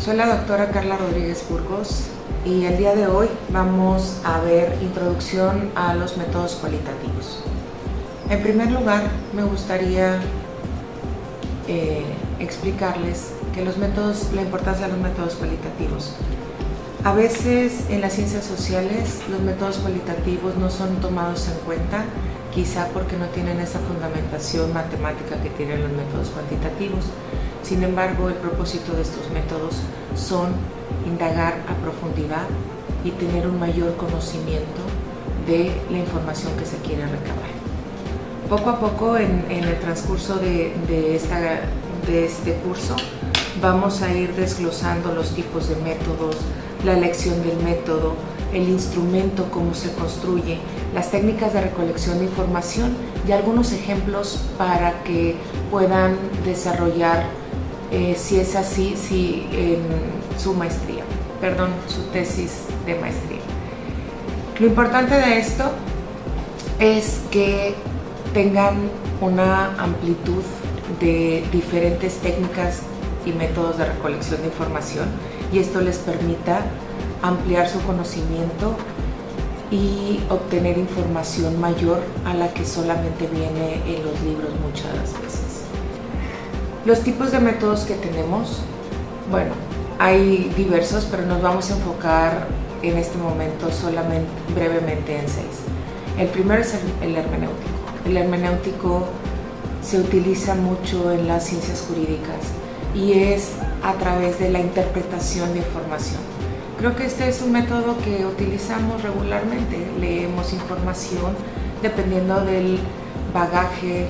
Soy la doctora Carla Rodríguez Burgos y el día de hoy vamos a ver introducción a los métodos cualitativos. En primer lugar, me gustaría explicarles que la importancia de los métodos cualitativos. A veces en las ciencias sociales los métodos cualitativos no son tomados en cuenta, quizá porque no tienen esa fundamentación matemática que tienen los métodos cuantitativos. Sin embargo, el propósito de estos métodos son indagar a profundidad y tener un mayor conocimiento de la información que se quiere recabar. Poco a poco, en el transcurso de este curso, vamos a ir desglosando los tipos de métodos, la elección del método, el instrumento, cómo se construye, las técnicas de recolección de información y algunos ejemplos para que puedan desarrollar, si es así, en su tesis de maestría. Lo importante de esto es que tengan una amplitud de diferentes técnicas y métodos de recolección de información y esto les permita ampliar su conocimiento y obtener información mayor a la que solamente viene en los libros muchas veces. Los tipos de métodos que tenemos, bueno, hay diversos, pero nos vamos a enfocar en este momento solamente brevemente en 6. El primero es el hermenéutico. El hermenéutico se utiliza mucho en las ciencias jurídicas y es a través de la interpretación de información. Creo que este es un método que utilizamos regularmente. Leemos información dependiendo del bagaje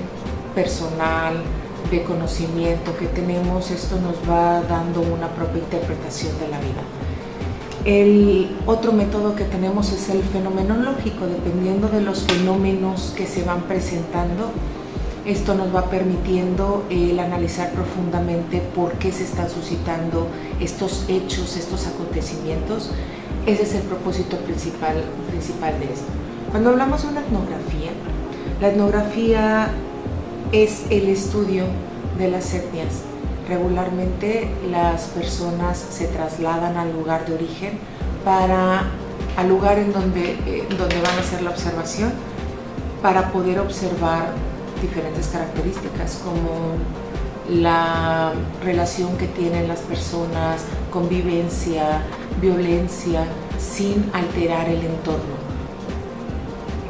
personal, de conocimiento que tenemos. Esto nos va dando una propia interpretación de la vida. El otro método que tenemos es el fenomenológico. Dependiendo de los fenómenos que se van presentando, esto nos va permitiendo el analizar profundamente por qué se están suscitando estos hechos, estos acontecimientos. Ese es el propósito principal de esto. Cuando hablamos de una etnografía, la etnografía es el estudio de las etnias. Regularmente las personas se trasladan al lugar de origen al lugar en donde van a hacer la observación para poder observar diferentes características como la relación que tienen las personas, convivencia, violencia, sin alterar el entorno.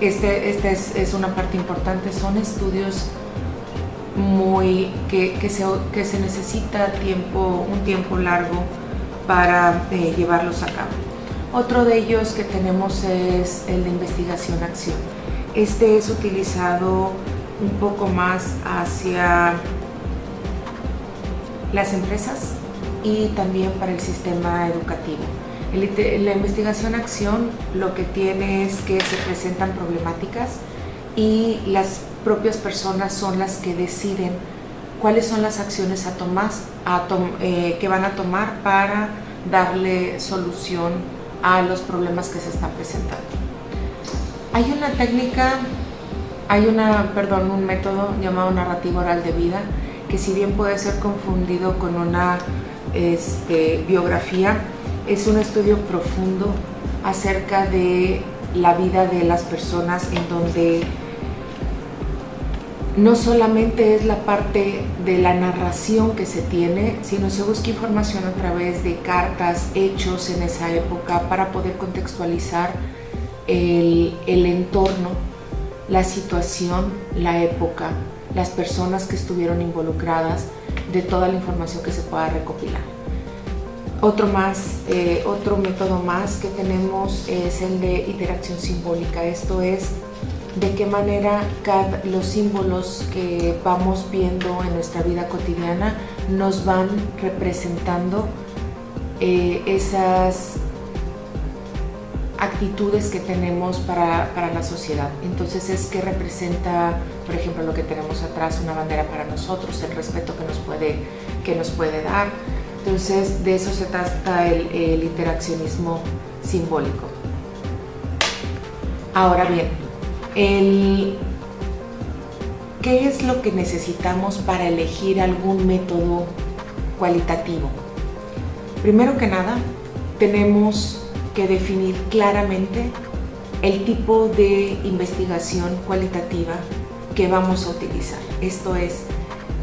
Esta es una parte importante, son estudios que se necesita un tiempo largo para llevarlos a cabo. Otro de ellos que tenemos es el de investigación-acción. Este es utilizado un poco más hacia las empresas y también para el sistema educativo. La investigación-acción lo que tiene es que se presentan problemáticas y las propias personas son las que deciden cuáles son las acciones que van a tomar para darle solución a los problemas que se están presentando. Hay un método llamado narrativa oral de vida, que si bien puede ser confundido con una biografía, es un estudio profundo acerca de la vida de las personas, en donde no solamente es la parte de la narración que se tiene, sino se busca información a través de cartas, hechos en esa época, para poder contextualizar el entorno, la situación, la época, las personas que estuvieron involucradas, de toda la información que se pueda recopilar. Otro método más que tenemos es el de interacción simbólica. Esto es de qué manera los símbolos que vamos viendo en nuestra vida cotidiana nos van representando esas actitudes que tenemos para la sociedad. Entonces es que representa, por ejemplo, lo que tenemos atrás, una bandera para nosotros, el respeto que nos puede dar. Entonces de eso se trata el interaccionismo simbólico. Ahora bien, ¿qué es lo que necesitamos para elegir algún método cualitativo? Primero que nada, tenemos que definir claramente el tipo de investigación cualitativa que vamos a utilizar. Esto es,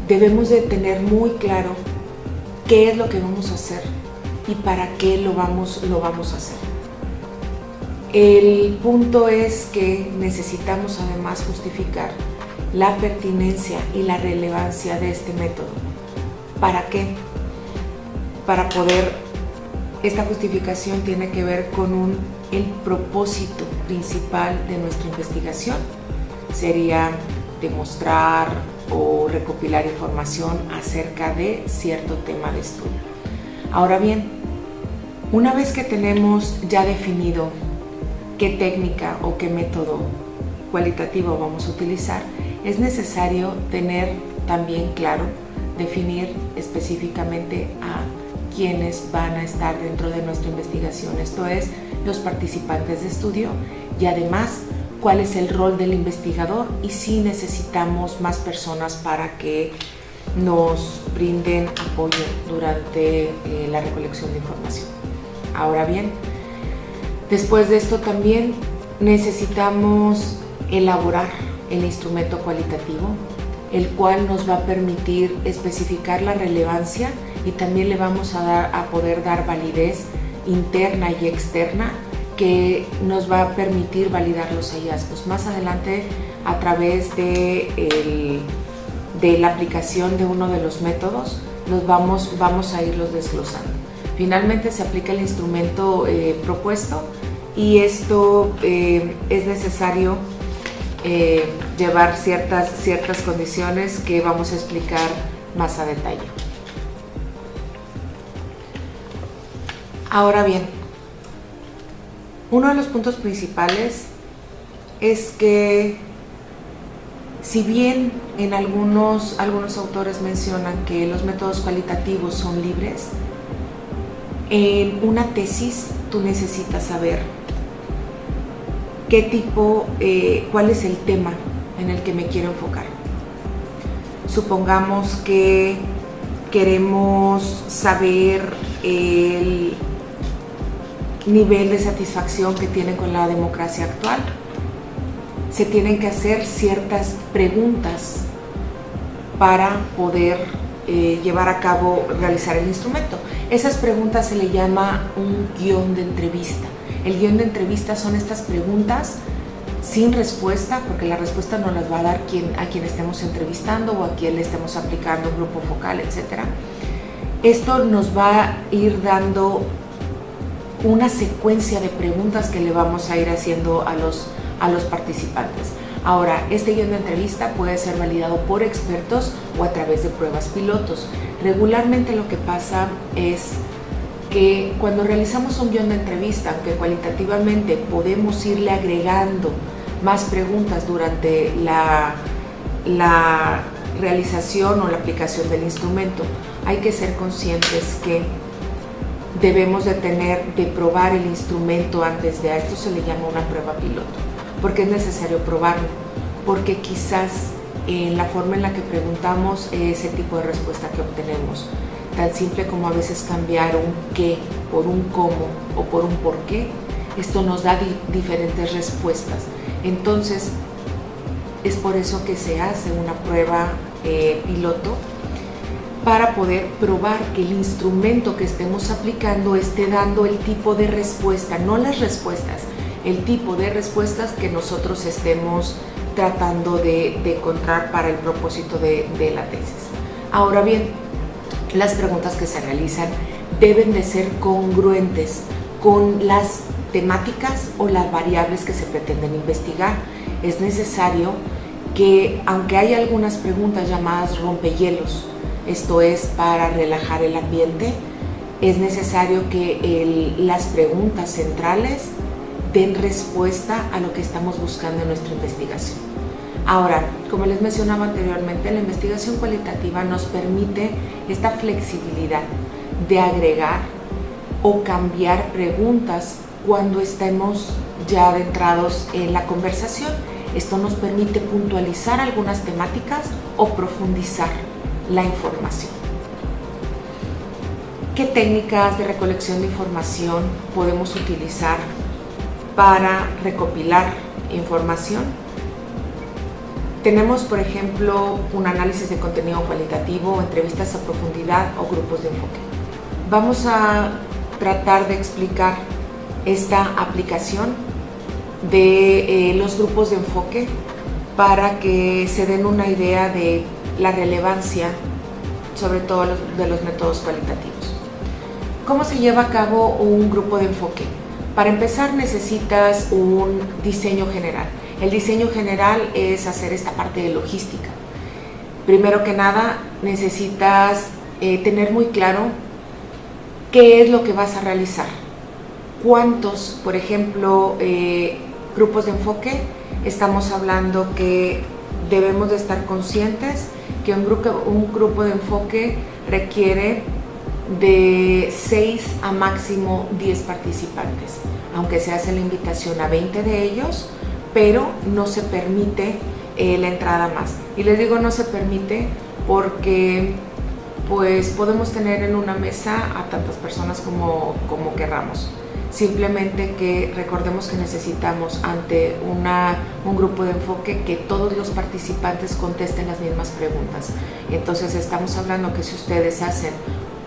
debemos de tener muy claro qué es lo que vamos a hacer y para qué lo vamos a hacer. El punto es que necesitamos además justificar la pertinencia y la relevancia de este método. ¿Para qué? Para poder, esta justificación tiene que ver con el propósito principal de nuestra investigación. Sería demostrar o recopilar información acerca de cierto tema de estudio. Ahora bien, una vez que tenemos ya definido qué técnica o qué método cualitativo vamos a utilizar, es necesario tener también claro, definir específicamente a quienes van a estar dentro de nuestra investigación, esto es, los participantes de estudio, y además cuál es el rol del investigador y si necesitamos más personas para que nos brinden apoyo durante la recolección de información. Ahora bien, después de esto también necesitamos elaborar el instrumento cualitativo, el cual nos va a permitir especificar la relevancia y también le vamos a poder dar validez interna y externa que nos va a permitir validar los hallazgos. Más adelante, a través de la aplicación de uno de los métodos, vamos a irlos desglosando. Finalmente se aplica el instrumento propuesto y esto es necesario llevar ciertas condiciones que vamos a explicar más a detalle. Ahora bien, uno de los puntos principales es que si bien en algunos autores mencionan que los métodos cualitativos son libres, en una tesis tú necesitas saber qué tipo, cuál es el tema en el que me quiero enfocar. Supongamos que queremos saber el nivel de satisfacción que tienen con la democracia actual. Se tienen que hacer ciertas preguntas para poder llevar a cabo, realizar el instrumento. Esas preguntas se le llama un guión de entrevista. El guión de entrevista son estas preguntas sin respuesta, porque la respuesta nos las va a dar a quien estemos entrevistando o a quien le estemos aplicando un grupo focal, etc. Esto nos va a ir dando una secuencia de preguntas que le vamos a ir haciendo a los participantes. Ahora, este guión de entrevista puede ser validado por expertos o a través de pruebas pilotos. Regularmente lo que pasa es que cuando realizamos un guión de entrevista, aunque cualitativamente podemos irle agregando más preguntas durante la realización o la aplicación del instrumento, hay que ser conscientes que debemos de probar el instrumento antes de esto. Se le llama una prueba piloto, porque es necesario probarlo, porque quizás en la forma en la que preguntamos ese tipo de respuesta que obtenemos, tan simple como a veces cambiar un qué por un cómo o por un por qué, esto nos da diferentes respuestas. Entonces es por eso que se hace una prueba piloto, para poder probar que el instrumento que estemos aplicando esté dando el tipo de respuesta, no las respuestas, el tipo de respuestas que nosotros estemos tratando de encontrar para el propósito de la tesis. Ahora bien, las preguntas que se realizan deben de ser congruentes con las temáticas o las variables que se pretenden investigar. Es necesario que, aunque hay algunas preguntas llamadas rompehielos, esto es para relajar el ambiente, es necesario que las preguntas centrales den respuesta a lo que estamos buscando en nuestra investigación. Ahora, como les mencionaba anteriormente, la investigación cualitativa nos permite esta flexibilidad de agregar o cambiar preguntas cuando estemos ya adentrados en la conversación. Esto nos permite puntualizar algunas temáticas o profundizar la información. ¿Qué técnicas de recolección de información podemos utilizar para recopilar información? Tenemos, por ejemplo, un análisis de contenido cualitativo, entrevistas a profundidad o grupos de enfoque. Vamos a tratar de explicar esta aplicación de los grupos de enfoque para que se den una idea de la relevancia, sobre todo de los métodos cualitativos. ¿Cómo se lleva a cabo un grupo de enfoque? Para empezar necesitas un diseño general. El diseño general es hacer esta parte de logística. Primero que nada necesitas tener muy claro qué es lo que vas a realizar. ¿Cuántos, por ejemplo, grupos de enfoque? Estamos hablando que debemos de estar conscientes que un grupo de enfoque requiere de 6 a máximo 10 participantes, aunque se hace la invitación a 20 de ellos, pero no se permite la entrada más. Y les digo no se permite porque pues podemos tener en una mesa a tantas personas como querramos. Simplemente que recordemos que necesitamos ante un grupo de enfoque que todos los participantes contesten las mismas preguntas. Entonces estamos hablando que si ustedes hacen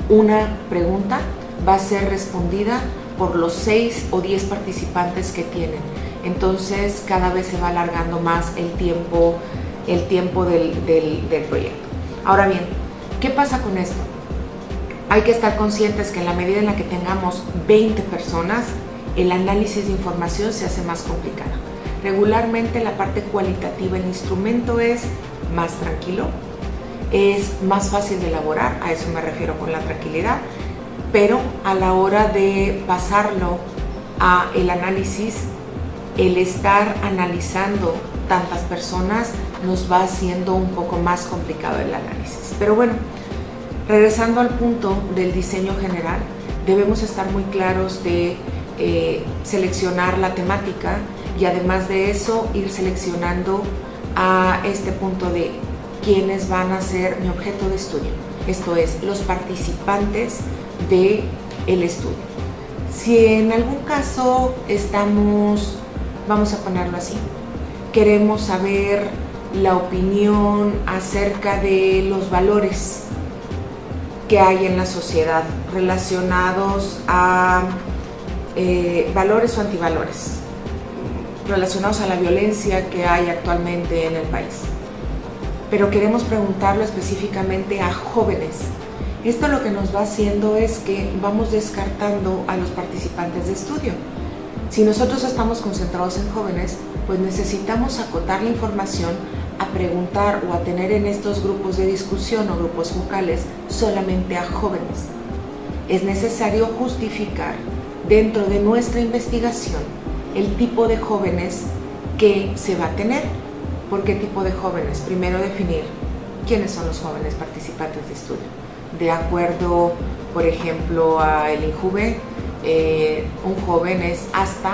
una pregunta, va a ser respondida por los 6 o 10 participantes que tienen. Entonces cada vez se va alargando más el tiempo del proyecto. Ahora bien, ¿qué pasa con esto? Hay que estar conscientes que en la medida en la que tengamos 20 personas, el análisis de información se hace más complicado. Regularmente la parte cualitativa, el instrumento es más tranquilo, es más fácil de elaborar, a eso me refiero con la tranquilidad, pero a la hora de pasarlo a el análisis, el estar analizando tantas personas nos va haciendo un poco más complicado el análisis. Pero bueno, regresando al punto del diseño general, debemos estar muy claros de seleccionar la temática y además de eso ir seleccionando a este punto de quiénes van a ser mi objeto de estudio, esto es, los participantes del estudio. Si en algún caso vamos a ponerlo así, queremos saber la opinión acerca de los valores que hay en la sociedad relacionados a valores o antivalores, relacionados a la violencia que hay actualmente en el país. Pero queremos preguntarlo específicamente a jóvenes. Esto lo que nos va haciendo es que vamos descartando a los participantes de estudio. Si nosotros estamos concentrados en jóvenes, pues necesitamos acotar la información a preguntar o a tener en estos grupos de discusión o grupos focales solamente a jóvenes. Es necesario justificar dentro de nuestra investigación el tipo de jóvenes que se va a tener. ¿Por qué tipo de jóvenes? Primero definir quiénes son los jóvenes participantes de estudio. De acuerdo, por ejemplo, a el INJUVE, un joven es hasta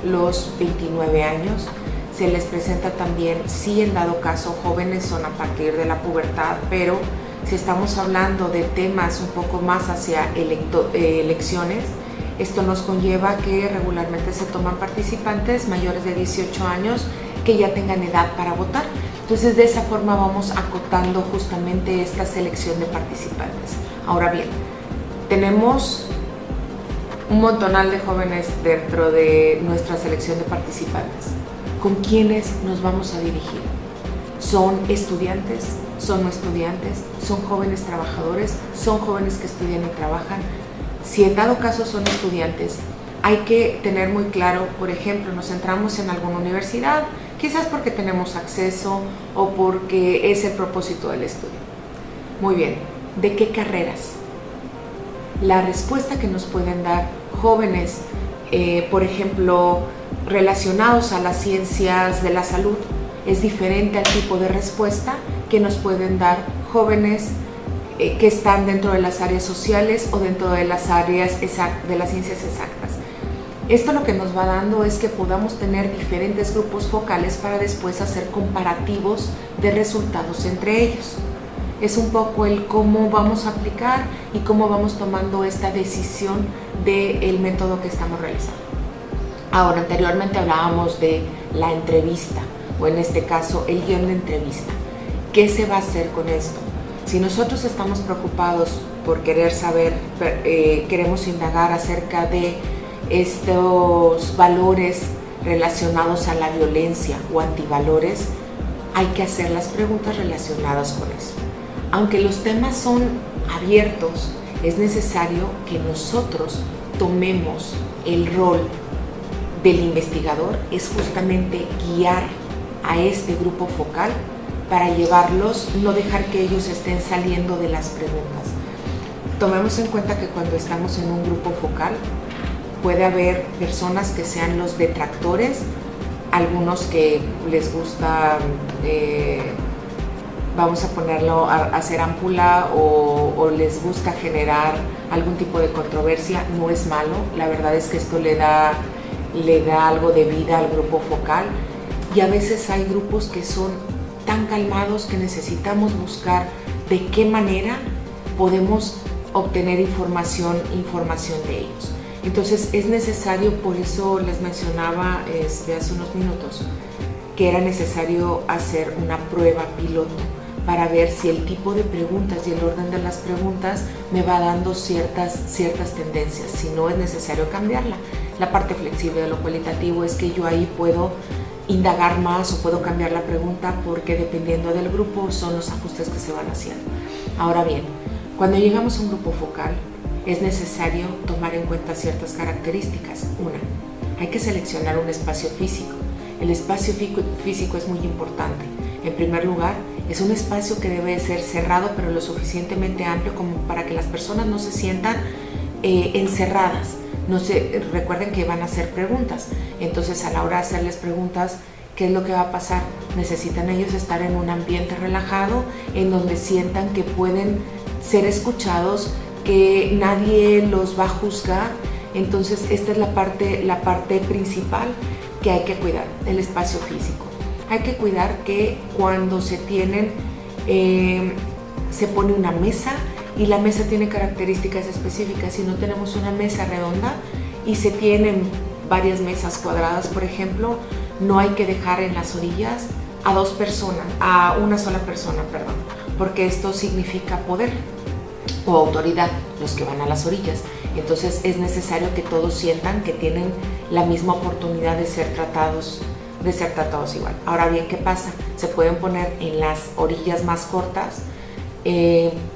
los 29 años. Se les presenta también, si en dado caso jóvenes son a partir de la pubertad, pero si estamos hablando de temas un poco más hacia elecciones, esto nos conlleva que regularmente se toman participantes mayores de 18 años que ya tengan edad para votar. Entonces de esa forma vamos acotando justamente esta selección de participantes. Ahora bien, tenemos un montonal de jóvenes dentro de nuestra selección de participantes. ¿Con quiénes nos vamos a dirigir? ¿Son estudiantes? ¿Son no estudiantes? ¿Son jóvenes trabajadores? ¿Son jóvenes que estudian y trabajan? Si en dado caso son estudiantes, hay que tener muy claro, por ejemplo, nos centramos en alguna universidad, quizás porque tenemos acceso o porque es el propósito del estudio. Muy bien, ¿de qué carreras? La respuesta que nos pueden dar jóvenes, por ejemplo, relacionados a las ciencias de la salud, es diferente al tipo de respuesta que nos pueden dar jóvenes que están dentro de las áreas sociales o dentro de las áreas de las ciencias exactas. Esto lo que nos va dando es que podamos tener diferentes grupos focales para después hacer comparativos de resultados entre ellos. es un poco el cómo vamos a aplicar y cómo vamos tomando esta decisión del método que estamos realizando. Ahora, anteriormente hablábamos de la entrevista, o en este caso el guión de entrevista. ¿Qué se va a hacer con esto? Si nosotros estamos preocupados por querer saber, queremos indagar acerca de estos valores relacionados a la violencia o antivalores, hay que hacer las preguntas relacionadas con eso. Aunque los temas son abiertos, es necesario que nosotros tomemos el rol del investigador, es justamente guiar a este grupo focal para llevarlos, no dejar que ellos estén saliendo de las preguntas. Tomemos en cuenta que cuando estamos en un grupo focal puede haber personas que sean los detractores, algunos que les gusta, vamos a ponerlo, hacer ámpula o les gusta generar algún tipo de controversia. No es malo, la verdad es que esto le da algo de vida al grupo focal, y a veces hay grupos que son tan calmados que necesitamos buscar de qué manera podemos obtener información de ellos. Entonces es necesario, por eso les mencionaba hace unos minutos, que era necesario hacer una prueba piloto para ver si el tipo de preguntas y el orden de las preguntas me va dando ciertas tendencias, si no es necesario cambiarla. La parte flexible de lo cualitativo es que yo ahí puedo indagar más o puedo cambiar la pregunta porque dependiendo del grupo son los ajustes que se van haciendo. Ahora bien, cuando llegamos a un grupo focal es necesario tomar en cuenta ciertas características. Una, hay que seleccionar un espacio físico. El espacio físico es muy importante. En primer lugar, es un espacio que debe ser cerrado pero lo suficientemente amplio como para que las personas no se sientan encerradas. Recuerden que van a hacer preguntas, entonces a la hora de hacerles preguntas, ¿qué es lo que va a pasar? Necesitan ellos estar en un ambiente relajado, en donde sientan que pueden ser escuchados, que nadie los va a juzgar. Entonces esta es la parte principal que hay que cuidar, el espacio físico. Hay que cuidar que cuando se pone una mesa, y la mesa tiene características específicas. Si no tenemos una mesa redonda y se tienen varias mesas cuadradas, por ejemplo, no hay que dejar en las orillas a una sola persona, porque esto significa poder o autoridad, los que van a las orillas. Entonces es necesario que todos sientan que tienen la misma oportunidad de ser tratados igual. Ahora bien, ¿qué pasa? Se pueden poner en las orillas más cortas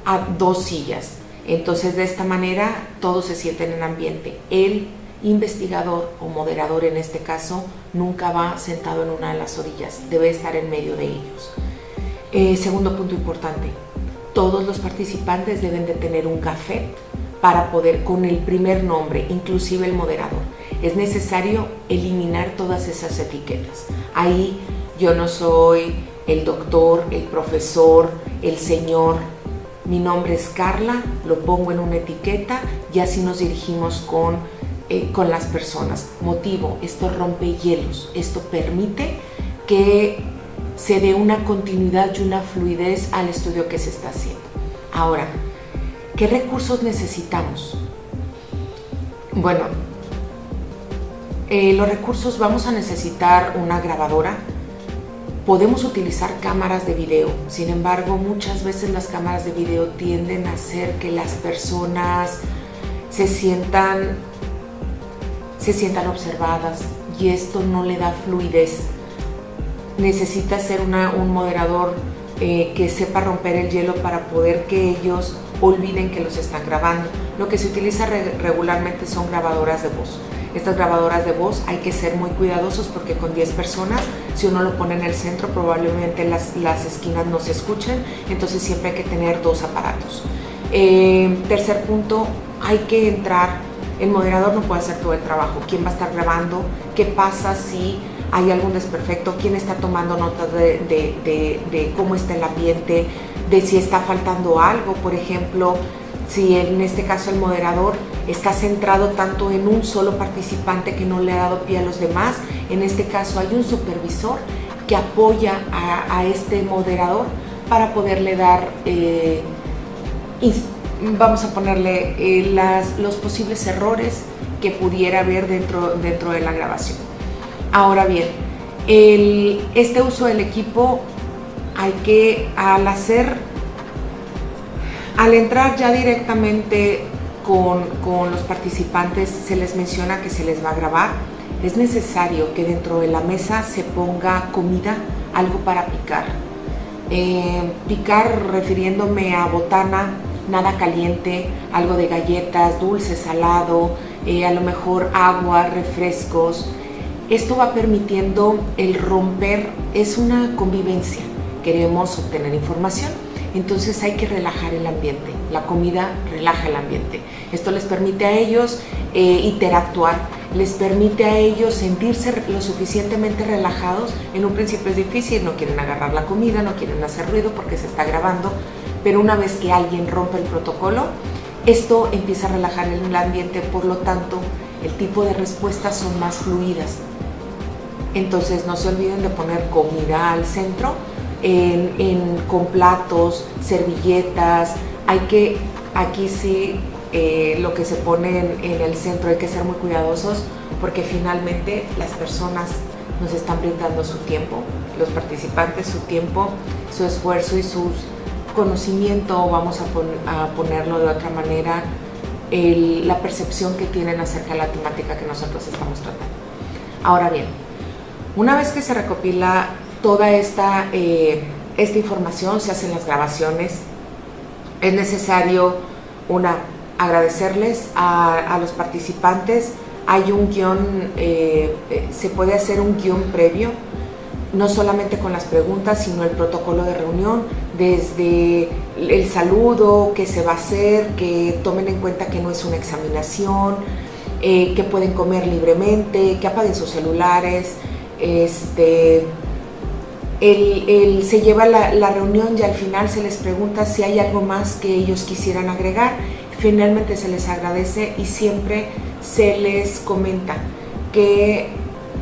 a 2 sillas. Entonces de esta manera todos se sienten en ambiente. El investigador o moderador en este caso nunca va sentado en una de las orillas, debe estar en medio de ellos. Segundo punto importante, todos los participantes deben de tener un café para poder, con el primer nombre, inclusive el moderador. Es necesario eliminar todas esas etiquetas. Ahí yo no soy el doctor, el profesor, el señor. Mi nombre es Carla, lo pongo en una etiqueta y así nos dirigimos con las personas. Motivo, esto rompe hielos, esto permite que se dé una continuidad y una fluidez al estudio que se está haciendo. Ahora, ¿qué recursos necesitamos? Bueno, los recursos, vamos a necesitar una grabadora. Podemos utilizar cámaras de video, sin embargo, muchas veces las cámaras de video tienden a hacer que las personas se sientan observadas y esto no le da fluidez. Necesita ser un moderador que sepa romper el hielo para poder que ellos olviden que los están grabando. Lo que se utiliza regularmente son grabadoras de voz. Estas grabadoras de voz hay que ser muy cuidadosos porque con 10 personas, si uno lo pone en el centro, probablemente las esquinas no se escuchen, entonces siempre hay que tener 2 aparatos. Tercer punto, hay que entrar, el moderador no puede hacer todo el trabajo. ¿Quién va a estar grabando? ¿Qué pasa si hay algún desperfecto? ¿Quién está tomando notas de cómo está el ambiente? De si está faltando algo, por ejemplo, si en este caso el moderador está centrado tanto en un solo participante que no le ha dado pie a los demás. En este caso hay un supervisor que apoya a este moderador para poderle dar, vamos a ponerle los posibles errores que pudiera haber dentro de la grabación. Ahora bien, este uso del equipo hay que, al entrar ya directamente con los participantes, se les menciona que se les va a grabar. Es necesario que dentro de la mesa se ponga comida, algo para picar. Picar refiriéndome a botana, nada caliente, algo de galletas, dulce, salado, a lo mejor agua, refrescos. Esto va permitiendo el romper, es una convivencia, queremos obtener información, entonces hay que relajar el ambiente, la comida relaja el ambiente. Esto les permite a ellos interactuar, les permite a ellos sentirse lo suficientemente relajados. En un principio es difícil, no quieren agarrar la comida, no quieren hacer ruido porque se está grabando, pero una vez que alguien rompe el protocolo, esto empieza a relajar el ambiente, por lo tanto, el tipo de respuestas son más fluidas. Entonces no se olviden de poner comida al centro, con platos, servilletas. Aquí sí, lo que se pone en el centro hay que ser muy cuidadosos, porque finalmente las personas nos están brindando su tiempo, los participantes su tiempo, su esfuerzo y su conocimiento, vamos a ponerlo de otra manera, la percepción que tienen acerca de la temática que nosotros estamos tratando. Ahora bien, una vez que se recopila toda esta información, se hacen las grabaciones, es necesario agradecerles a los participantes. Hay un guión, se puede hacer un guión previo, no solamente con las preguntas, sino el protocolo de reunión, desde el saludo, qué se va a hacer, que tomen en cuenta que no es una examinación, que pueden comer libremente, que apaguen sus celulares. Se lleva la reunión y al final se les pregunta si hay algo más que ellos quisieran agregar. Finalmente se les agradece y siempre se les comenta que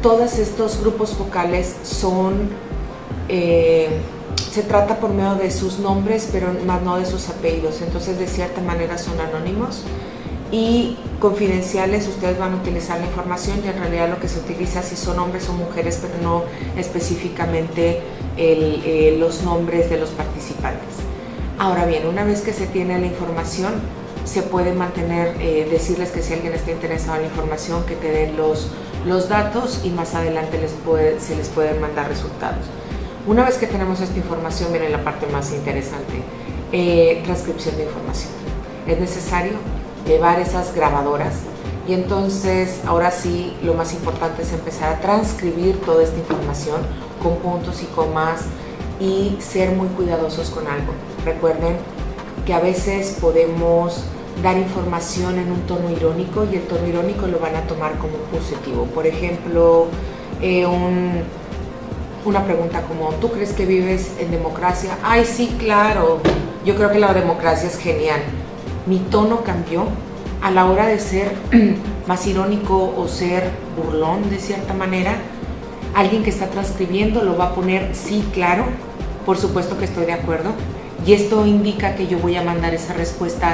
todos estos grupos focales se trata por medio de sus nombres, pero más no de sus apellidos. Entonces, de cierta manera son anónimos y confidenciales. Ustedes van a utilizar la información y en realidad lo que se utiliza si son hombres o mujeres, pero no específicamente los nombres de los participantes. Ahora bien, una vez que se tiene la información, se puede mantener, decirles que si alguien está interesado en la información, que te den los datos y más adelante se les pueden mandar resultados. Una vez que tenemos esta información, viene la parte más interesante, transcripción de información. Es necesario llevar esas grabadoras y entonces ahora sí lo más importante es empezar a transcribir toda esta información con puntos y comas y ser muy cuidadosos con algo. Recuerden que a veces podemos dar información en un tono irónico y el tono irónico lo van a tomar como positivo. Por ejemplo, una pregunta como, ¿tú crees que vives en democracia? Ay, sí, claro, yo creo que la democracia es genial. Mi tono cambió a la hora de ser más irónico o ser burlón de cierta manera. Alguien que está transcribiendo lo va a poner, sí, claro, por supuesto que estoy de acuerdo. Y esto indica que yo voy a mandar esa respuesta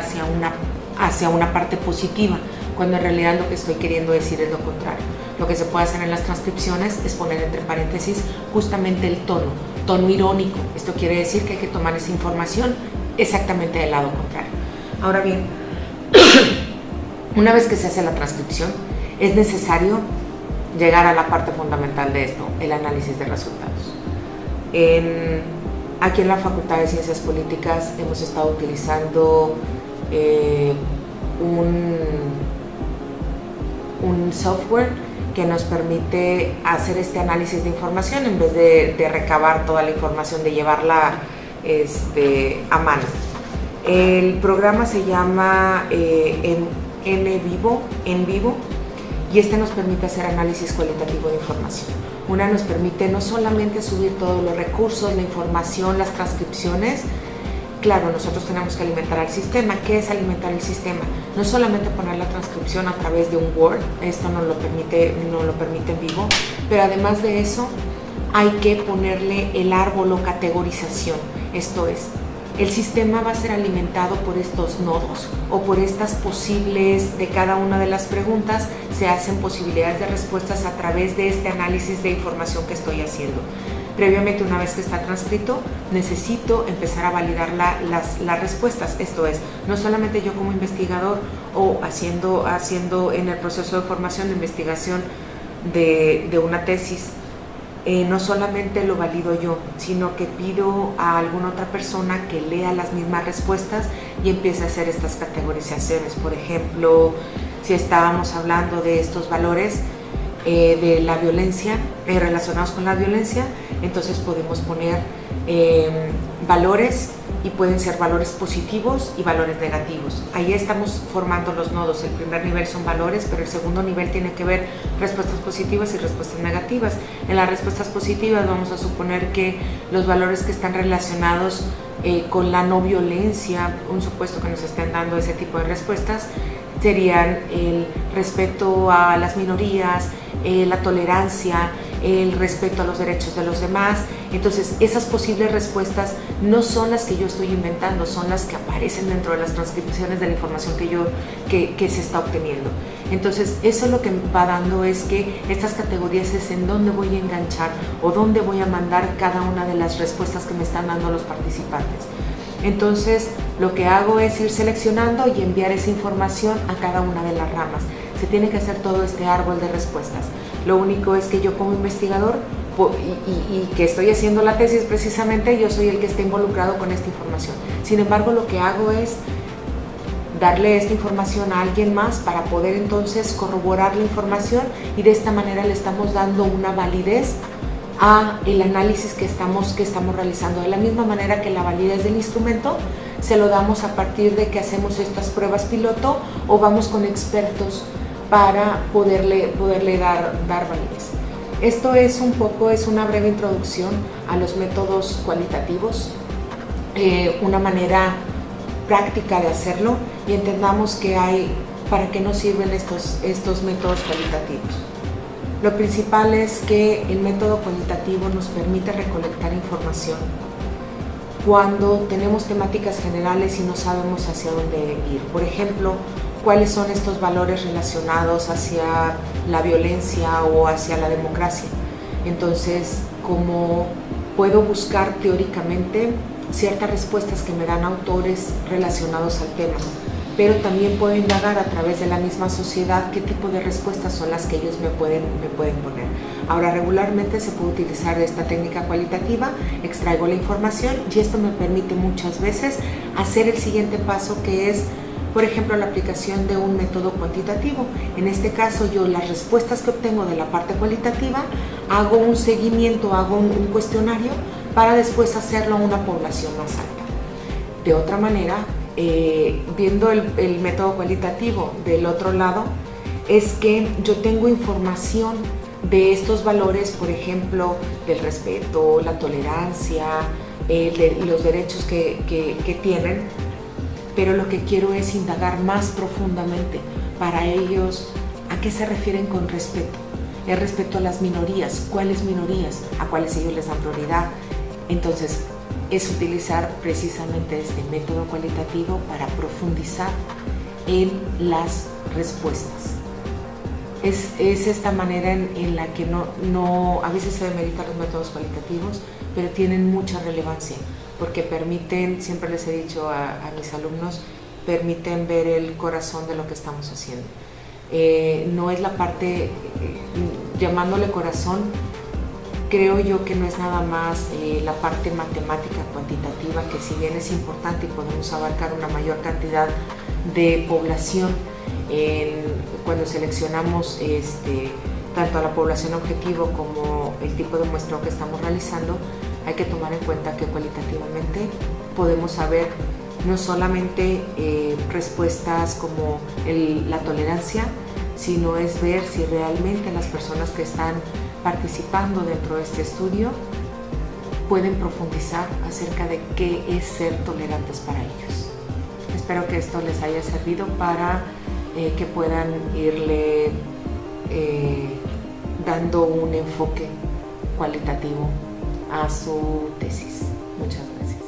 hacia una parte positiva, cuando en realidad lo que estoy queriendo decir es lo contrario. Lo que se puede hacer en las transcripciones es poner entre paréntesis justamente el tono irónico. Esto quiere decir que hay que tomar esa información exactamente del lado contrario. Ahora bien, una vez que se hace la transcripción, es necesario llegar a la parte fundamental de esto, el análisis de resultados. Aquí en la Facultad de Ciencias Políticas hemos estado utilizando un software que nos permite hacer este análisis de información en vez de recabar toda la información, de llevarla a mano. El programa se llama En Vivo, y nos permite hacer análisis cualitativo de información. Nos permite no solamente subir todos los recursos, la información, las transcripciones. Claro, nosotros tenemos que alimentar al sistema. ¿Qué es alimentar el sistema? No solamente poner la transcripción a través de un Word, esto nos lo permite en vivo, pero además de eso, hay que ponerle el árbol o categorización. Esto es, el sistema va a ser alimentado por estos nodos o por estas posibles, de cada una de las preguntas se hacen posibilidades de respuestas a través de este análisis de información que estoy haciendo. Previamente, una vez que está transcrito, necesito empezar a validar las respuestas. Esto es, no solamente yo como investigador o haciendo en el proceso de formación de investigación de una tesis, no solamente lo valido yo, sino que pido a alguna otra persona que lea las mismas respuestas y empiece a hacer estas categorizaciones. Por ejemplo, si estábamos hablando de estos valores de la violencia, relacionados con la violencia, entonces podemos poner valores y pueden ser valores positivos y valores negativos. Ahí estamos formando los nodos. El primer nivel son valores, pero el segundo nivel tiene que ver respuestas positivas y respuestas negativas. En las respuestas positivas vamos a suponer que los valores que están relacionados con la no violencia, un supuesto que nos estén dando ese tipo de respuestas, serían el respeto a las minorías, la tolerancia, el respeto a los derechos de los demás. Entonces, esas posibles respuestas no son las que yo estoy inventando, son las que aparecen dentro de las transcripciones de la información que se está obteniendo. Entonces, eso lo que va dando es que estas categorías es en dónde voy a enganchar o dónde voy a mandar cada una de las respuestas que me están dando los participantes. Entonces, lo que hago es ir seleccionando y enviar esa información a cada una de las ramas. Se tiene que hacer todo este árbol de respuestas. Lo único es que yo como investigador y que estoy haciendo la tesis precisamente, yo soy el que está involucrado con esta información. Sin embargo, lo que hago es darle esta información a alguien más para poder entonces corroborar la información y de esta manera le estamos dando una validez a el análisis que estamos realizando. De la misma manera que la validez del instrumento se lo damos a partir de que hacemos estas pruebas piloto o vamos con expertos para poderle dar validez. Esto es una breve introducción a los métodos cualitativos, una manera práctica de hacerlo, y entendamos para qué nos sirven estos métodos cualitativos. Lo principal es que el método cualitativo nos permite recolectar información cuando tenemos temáticas generales y no sabemos hacia dónde ir. Por ejemplo, cuáles son estos valores relacionados hacia la violencia o hacia la democracia. Entonces, ¿cómo puedo buscar teóricamente ciertas respuestas que me dan autores relacionados al tema? Pero también puedo indagar a través de la misma sociedad qué tipo de respuestas son las que ellos me pueden poner. Ahora, regularmente se puede utilizar esta técnica cualitativa, extraigo la información y esto me permite muchas veces hacer el siguiente paso, que es, por ejemplo, la aplicación de un método cuantitativo. En este caso, yo las respuestas que obtengo de la parte cualitativa, hago un seguimiento, hago un cuestionario para después hacerlo a una población más alta. De otra manera, viendo el método cualitativo del otro lado, es que yo tengo información de estos valores, por ejemplo, del respeto, la tolerancia, los derechos que tienen, pero lo que quiero es indagar más profundamente para ellos a qué se refieren con respeto. El respeto a las minorías, ¿cuáles minorías? ¿A cuáles ellos les dan prioridad? Entonces, es utilizar precisamente este método cualitativo para profundizar en las respuestas. Es esta manera en la que a veces se demeritan los métodos cualitativos, pero tienen mucha relevancia, porque permiten, siempre les he dicho a mis alumnos, permiten ver el corazón de lo que estamos haciendo. No es la parte, llamándole corazón, creo yo que no es nada más la parte matemática cuantitativa, que si bien es importante y podemos abarcar una mayor cantidad de población cuando seleccionamos tanto a la población objetivo como el tipo de muestreo que estamos realizando, hay que tomar en cuenta que cualitativamente podemos saber no solamente respuestas como la tolerancia, sino es ver si realmente las personas que están participando dentro de este estudio pueden profundizar acerca de qué es ser tolerantes para ellos. Espero que esto les haya servido para que puedan irle dando un enfoque cualitativo a su tesis. Muchas gracias.